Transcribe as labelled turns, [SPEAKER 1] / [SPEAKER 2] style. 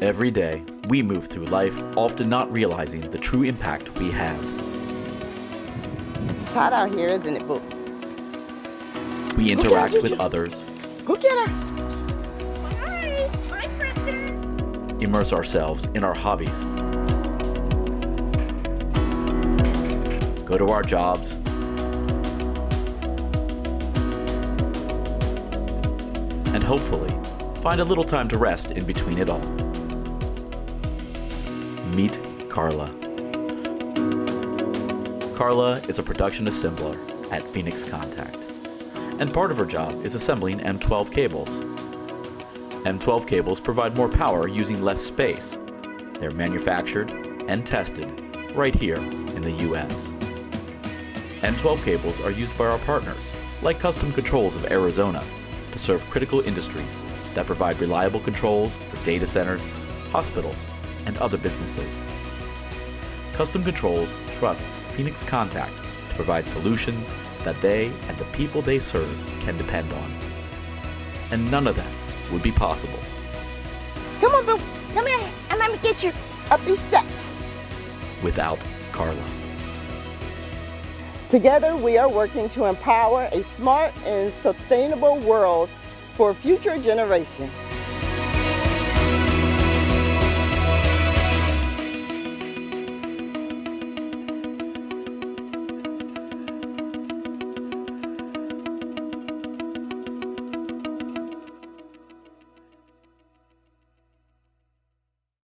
[SPEAKER 1] Every day, we move through life, often not realizing the true impact we have.
[SPEAKER 2] It's hot out here, isn't it, Boo?
[SPEAKER 1] We interact with others.
[SPEAKER 2] Go get her.
[SPEAKER 3] Hi. Hi, Kristen.
[SPEAKER 1] Immerse ourselves in our hobbies. Go to our jobs. And hopefully, find a little time to rest in between it all. Meet Carla. Carla is a production assembler at Phoenix Contact, and part of her job is assembling M12 cables. M12 cables provide more power using less space. They're manufactured and tested right here in the US. M12 cables are used by our partners, like Custom Controls of Arizona, to serve critical industries that provide reliable controls for data centers, hospitals, and other businesses. Custom Controls trusts Phoenix Contact to provide solutions that they and the people they serve can depend on. And none of that would be possible
[SPEAKER 2] Come on, Boo. Come here. I'm going to get you up these steps.
[SPEAKER 1] without Carla.
[SPEAKER 2] Together, we are working to empower a smart and sustainable world for future generations.